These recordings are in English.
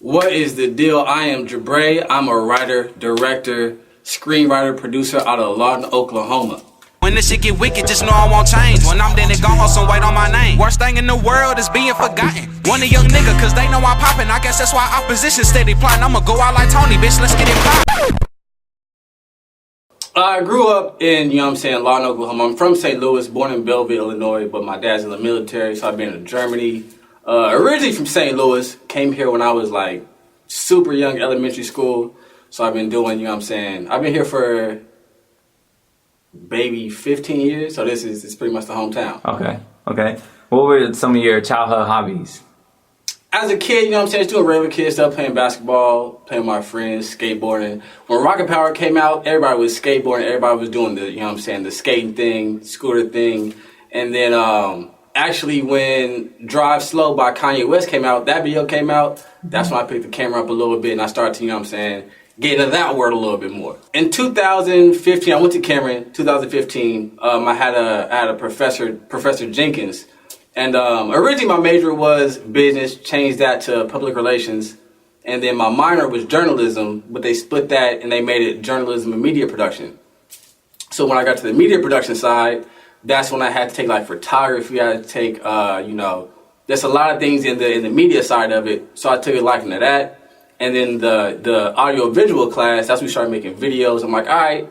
What is the deal? I am JaBrae. I'm a writer, director, screenwriter, producer out of Lawton, Oklahoma. When this shit get wicked, just know I won't change. When I'm dead, they gon' hold some weight on my name. Worst thing in the world is being forgotten. One a young nigga, cause they know I'm poppin'. I guess that's why opposition steady plotting. I'ma go out like Tony, bitch, let's get it poppin'. I grew up in, Lawton, Oklahoma. I'm from St. Louis, born in Belleville, Illinois, but my dad's in the military, so I've been to Germany. Originally from St. Louis, came here when I was like super young, elementary school. So I've been doing, I've been here for maybe 15 years. So this is pretty much the hometown. Okay. What were some of your childhood hobbies? As a kid, just doing regular kid stuff, playing basketball, playing with my friends, skateboarding. When Rocket Power came out, everybody was skateboarding, everybody was doing the, the skating thing, scooter thing. And then actually when Drive Slow by Kanye West came out, that video came out, that's when I picked the camera up a little bit and I started to, get into that world a little bit more. In 2015, I went to Cameron, 2015, I had a Professor Jenkins. And originally my major was business, changed that to public relations. And then my minor was journalism, but they split that and they made it journalism and media production. So when I got to the media production side, that's when I had to take like photography, I had to take, there's a lot of things in the media side of it. So I took a liking to that. And then the audio visual class, that's when we started making videos. I'm like, all right,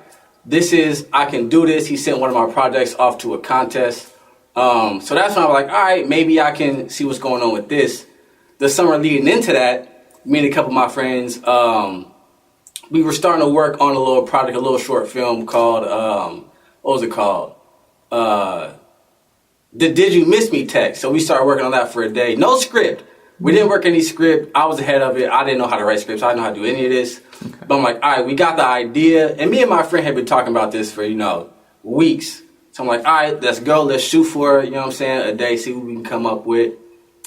I can do this. He sent one of my projects off to a contest. So that's when I was like, all right, maybe I can see what's going on with this. The summer leading into that, me and a couple of my friends, we were starting to work on a little project, a little short film called, what was it called? The Did You Miss Me text. So we started working on that for a day. No script. We didn't work any script. I was ahead of it. I didn't know how to write scripts. I didn't know how to do any of this. Okay. But I'm like, all right, we got the idea. And me and my friend had been talking about this for, weeks. So I'm like, all right, let's go. Let's shoot for, a day, see what we can come up with.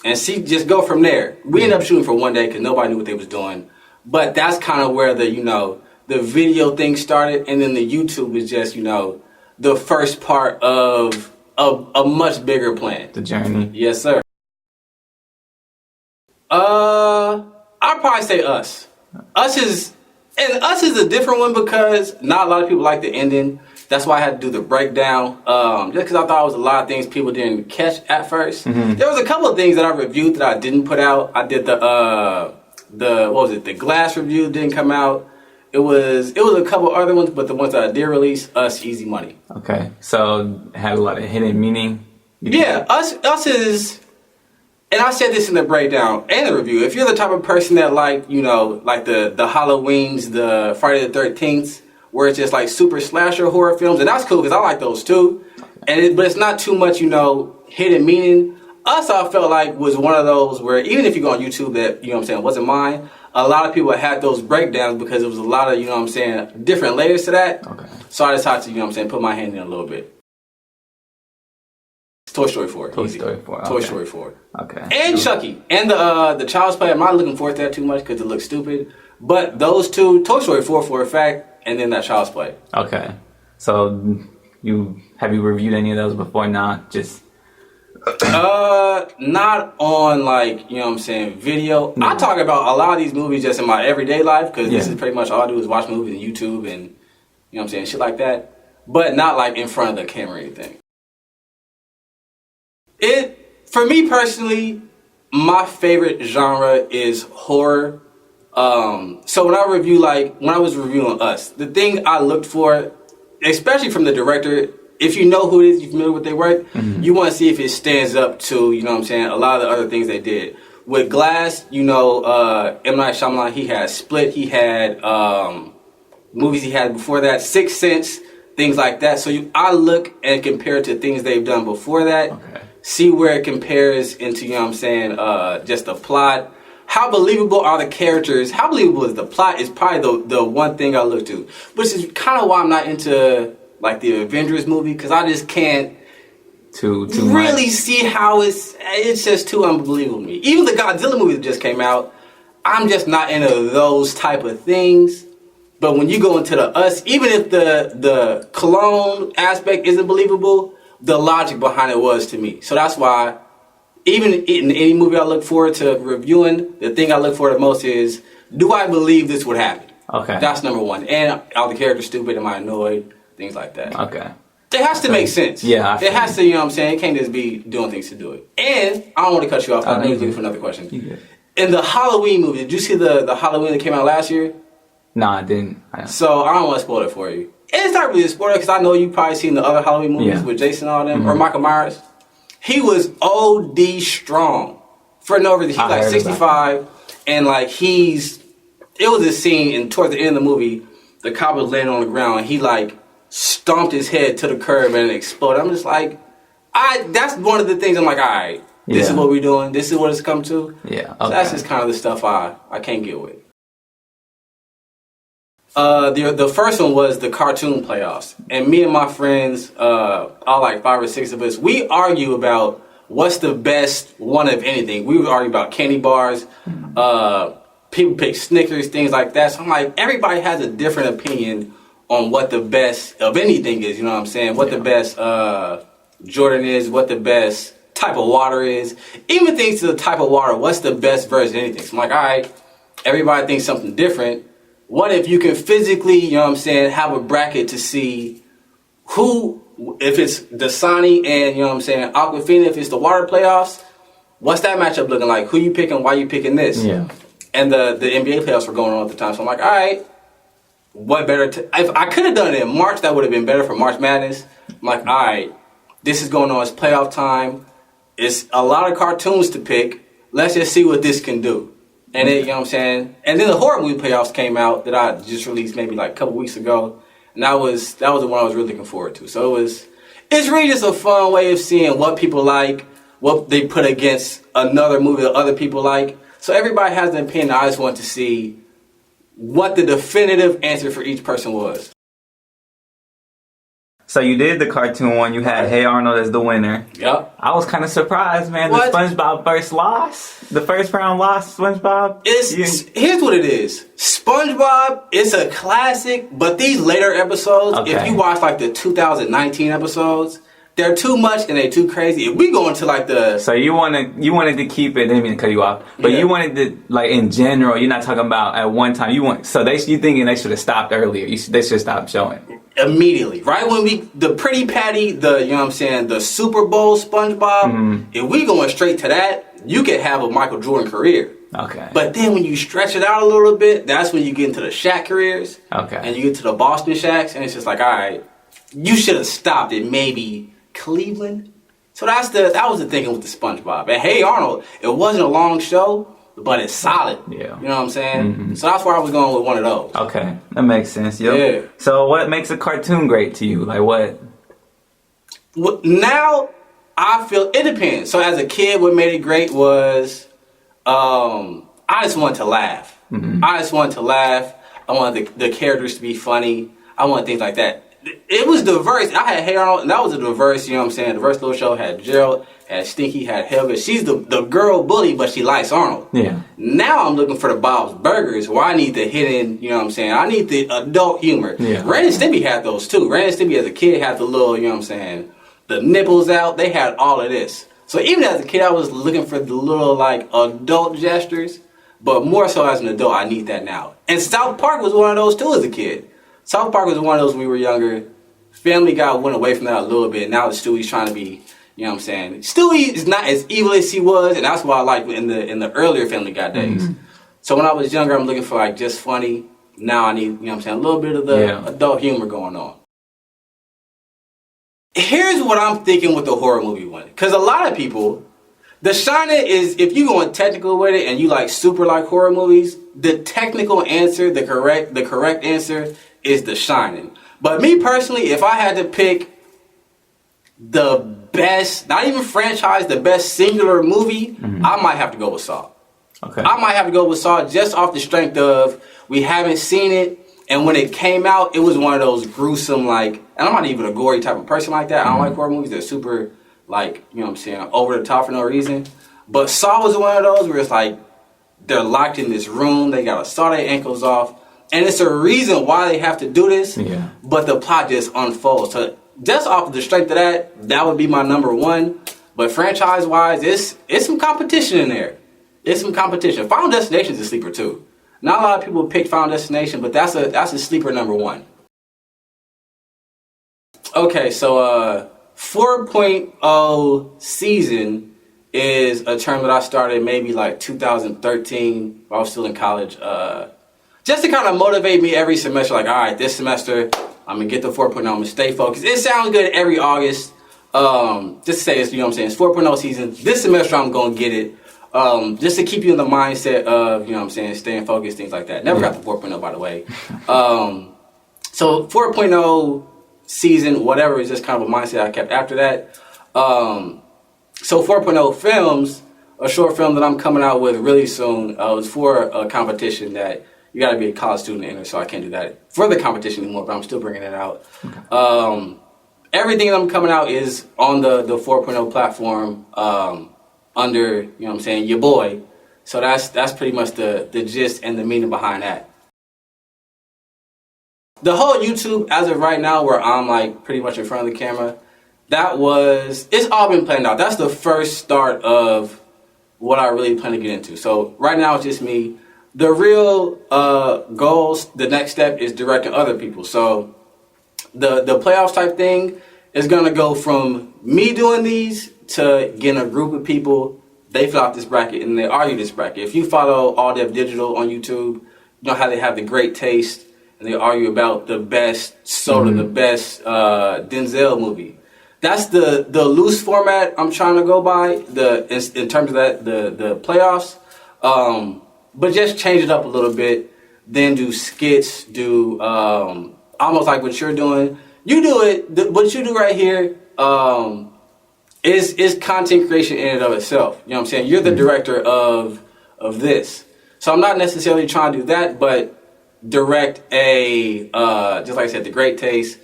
And just go from there. We ended up shooting for one day because nobody knew what they was doing. But that's kind of where the video thing started. And then the YouTube was just, the first part of a much bigger plan. The journey. Yes, sir. I'd probably say Us. Us is a different one because not a lot of people like the ending. That's why I had to do the breakdown. Just because I thought it was a lot of things people didn't catch at first. Mm-hmm. There was a couple of things that I reviewed that I didn't put out. I did the glass review didn't come out. It was a couple other ones, but the ones that I did release, Us, easy money. Okay, so had a lot of hidden meaning. Yeah, Us is. And I said this in the breakdown and the review. If you're the type of person that like the Halloweens, the Friday the 13th, where it's just like super slasher horror films, and that's cool because I like those too. But it's not too much, hidden meaning. Us, I felt like was one of those where even if you go on YouTube that, wasn't mine, a lot of people had those breakdowns because it was a lot of, different layers to that. Okay. So I decided to, put my hand in a little bit. Toy Story 4. Toy Story 4. Okay. Toy Story 4. Okay. And Chucky. And the Child's Play. I'm not looking forward to that too much because it looks stupid. But those two, Toy Story 4 for a fact, and then that Child's Play. Okay. So have you reviewed any of those before? Not just not on video. I talk about a lot of these movies just in my everyday life because this is pretty much all I do is watch movies on YouTube and shit like that. But not like in front of the camera or anything. For me personally, my favorite genre is horror. So when I was reviewing Us, the thing I looked for, especially from the director, if you know who it is, you're familiar with their work, you want to see if it stands up to, a lot of the other things they did. With Glass, M. Night Shyamalan, he had Split, he had movies he had before that, Sixth Sense, things like that. So I look and compare it to things they've done before that. Okay. See where it compares into, just the plot. How believable are the characters? How believable is the plot is probably the one thing I look to. Which is kind of why I'm not into, the Avengers movie, because I just can't really see how it's just too unbelievable to me. Even the Godzilla movie that just came out, I'm just not into those type of things. But when you go into the Us, even if the clone aspect isn't believable, the logic behind it was to me. So that's why even in any movie I look forward to reviewing, the thing I look for the most is, do I believe this would happen? Okay. That's number one. And are the characters stupid? Am I annoyed? Things like that. Okay. It has to make sense. Yeah. It has to, you know what I'm saying? It can't just be doing things to do it. And I don't want to cut you off. I know you're looking for another question. In the Halloween movie, did you see the Halloween that came out last year? No, I didn't. So I don't want to spoil it for you. It's not really a spoiler because I know you've probably seen the other Halloween movies with Jason and all them, or Michael Myers. He was OD strong for no reason. He's like 65, and like it was a scene, and towards the end of the movie, the cop was laying on the ground, and he like stomped his head to the curb and it exploded. I'm just like, that's one of the things I'm like, all right, this is what we're doing. This is what it's come to. Yeah. Okay. So that's just kind of the stuff I can't get with. The first one was the cartoon playoffs, and me and my friends, all like 5 or 6 of us, we argue about what's the best one of anything. We would argue about candy bars, people pick Snickers, things like that. So I'm like, everybody has a different opinion on what the best of anything is. You know what I'm saying? What the best Jordan is, what the best type of water is, even things to the type of water. What's the best version of anything? So I'm like, all right, everybody thinks something different. What if you can physically, you know what I'm saying, have a bracket to see who, if it's Dasani and, you know what I'm saying, Aquafina, if it's the water playoffs, what's that matchup looking like? Who you picking? Why you picking this? Yeah. And the NBA playoffs were going on at the time. So I'm like, all right, what better if I could have done it in March, that would have been better for March Madness. I'm like, all right, this is going on. It's playoff time. It's a lot of cartoons to pick. Let's just see what this can do. And then, you know what I'm saying? And then the horror movie playoffs came out that I just released maybe like a couple weeks ago. And that was the one I was really looking forward to. So it's really just a fun way of seeing what people like, what they put against another movie that other people like. So everybody has an opinion. I just want to see what the definitive answer for each person was. So you did the cartoon one. You had Hey Arnold as the winner. Yep. I was kind of surprised, man. What? The SpongeBob first loss. The first round loss, SpongeBob. Here's what it is. SpongeBob is a classic, but these later episodes, if you watch like the 2019 episodes, they're too much and they're too crazy. If we go into like the... So you wanted to keep it, I didn't mean to cut you off, but you wanted to, like in general, you're not talking about at one time, you thinking they should have stopped earlier, they should have stopped showing. Immediately, right when the Pretty Patty, you know what I'm saying, the Super Bowl SpongeBob, if we going straight to that, you could have a Michael Jordan career. Okay. But then when you stretch it out a little bit, that's when you get into the Shaq careers. Okay. And you get to the Boston Shaqs, and it's just like, all right, you should have stopped at maybe Cleveland. So that was the thinking with the SpongeBob. And Hey Arnold, it wasn't a long show, but it's solid. Yeah. You know what I'm saying? So that's where I was going with one of those. Okay. That makes sense. Yep. Yeah. So what makes a cartoon great to you? Like what? Now, I feel it depends. So as a kid, what made it great was I just wanted to laugh. I just wanted to laugh. I wanted the characters to be funny. I wanted things like that. It was diverse. I had Hey Arnold, and that was a diverse, you know what I'm saying, diverse little show. Had Gerald, had Stinky, had Helga. She's the girl bully, but she likes Arnold. Yeah. Now I'm looking for the Bob's Burgers, where I need the hidden, you know what I'm saying, I need the adult humor. Yeah. Ren and Stimpy had those too. Ren and Stimpy as a kid had the little, you know what I'm saying, the nipples out. They had all of this. So even as a kid, I was looking for the little, like, adult gestures, but more so as an adult, I need that now. And South Park was one of those too as a kid. South Park was one of those when we were younger. Family Guy went away from that a little bit. Now that Stewie's trying to be, you know what I'm saying? Stewie is not as evil as he was, and that's why I like in the earlier Family Guy days. So when I was younger, I'm looking for like just funny. Now I need, you know what I'm saying, a little bit of the adult humor going on. Here's what I'm thinking with the horror movie one. Because a lot of people, The Shining is, if you going technical with it and you like super like horror movies, the technical answer, the correct answer is The Shining. But me personally, if I had to pick the best, not even franchise, the best singular movie, I might have to go with Saw. Okay. I might have to go with Saw just off the strength of we haven't seen it, and when it came out, it was one of those gruesome, like, and I'm not even a gory type of person like that. I don't like horror movies. They're super, like, you know what I'm saying, over the top for no reason. But Saw was one of those where it's like, they're locked in this room, they gotta saw their ankles off, and it's a reason why they have to do this, but the plot just unfolds. So just off of the strength of that, that would be my number one. But franchise-wise, it's some competition in there. It's some competition. Final Destination is a sleeper too. Not a lot of people pick Final Destination, but that's a sleeper number one. Okay, so 4.0 season is a term that I started maybe like 2013 while I was still in college. Just to kind of motivate me every semester, like, all right, this semester I'm gonna get the 4.0, I'm gonna stay focused. It sounds good every August. Just to say it's, you know what I'm saying, it's 4.0 season. This semester I'm gonna get it. Just to keep you in the mindset of, you know what I'm saying, staying focused, things like that. Never got the 4.0, by the way. So 4.0 season, whatever, is just kind of a mindset I kept after that. So 4.0 films, a short film that I'm coming out with really soon, was for a competition that you got to be a college student to enter, so I can't do that for the competition anymore, but I'm still bringing it out. Okay. Everything that I'm coming out is on the 4.0 platform, under, you know what I'm saying, your boy. So that's pretty much the gist and the meaning behind that. The whole YouTube, as of right now, where I'm like pretty much in front of the camera, it's all been planned out. That's the first start of what I really plan to get into. So right now it's just me. The real goals, the next step is directing other people. So the playoffs type thing is gonna go from me doing these to getting a group of people, they fill out this bracket and they argue this bracket. If you follow All Dev Digital on YouTube, you know how they have the great taste and they argue about the best soda, the best Denzel movie. That's the loose format I'm trying to go by in terms of that the playoffs. But just change it up a little bit. Then do skits, do almost like what you're doing. You do it. What you do right here is content creation in and of itself. You know what I'm saying? You're the director of this. So I'm not necessarily trying to do that, but direct just like I said, the great taste,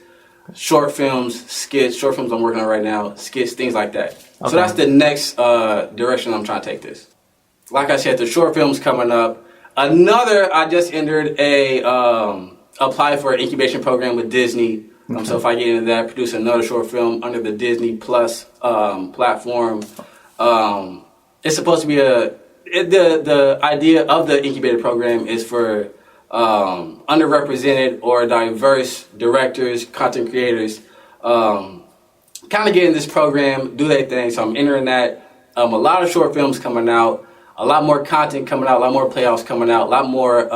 short films, skits, short films I'm working on right now, skits, things like that. Okay. So that's the next direction I'm trying to take this. Like I said, the short film's coming up. I just entered apply for an incubation program with Disney. Okay. So if I get into that, produce another short film under the Disney Plus platform. It's supposed to be the idea of the incubator program is for underrepresented or diverse directors, content creators, kind of get in this program, do their thing. So I'm entering that. A lot of short films coming out, a lot more content coming out, a lot more playoffs coming out, a lot more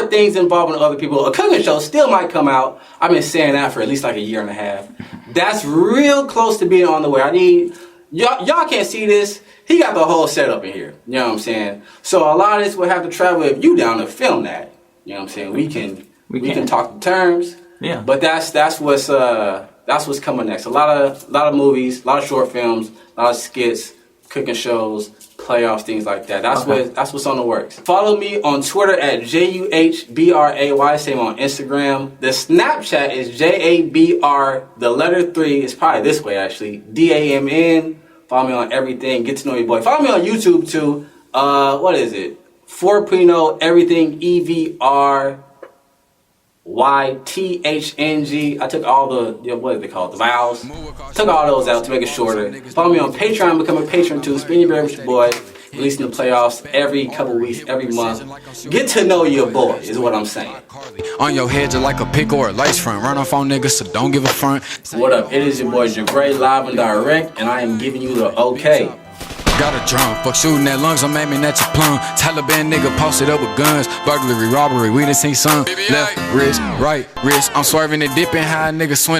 things involving other people. A cooking show still might come out. I've been saying that for at least like a year and a half. That's real close to being on the way. I need y'all can't see this. He got the whole setup in here. You know what I'm saying? So a lot of this will have to travel if you down to film that. You know what I'm saying? We can talk the terms. Yeah. But that's what's coming next. A lot of movies, a lot of short films, a lot of skits, cooking shows, playoffs, things like that. That's what's on the works. Follow me on Twitter at JUHBRAY. Same on Instagram. The Snapchat is JABR. The letter 3 is probably this way actually. DAMN. Follow me on everything. Get to know your boy. Follow me on YouTube too. What is it? 4.0 everything EVRYTHNG. I took all the what are they called? The vowels. Took all those out to make it shorter. Follow me on Patreon. Become a patron too. Spin your bread with your boy. Releasing the playoffs every couple weeks, every month. Get to know your boy is what I'm saying. On your head, you're like a pick or a lace front. Run off on niggas, so don't give a front. What up? It is your boy JaBrae, live and direct, and I am giving you the OK. Got a drum, fuck shooting at lungs, I'm aiming at your plum. Taliban nigga posted up with guns. Burglary, robbery, we done seen some. Left wrist, right wrist, I'm swerving and dipping, high nigga swindle.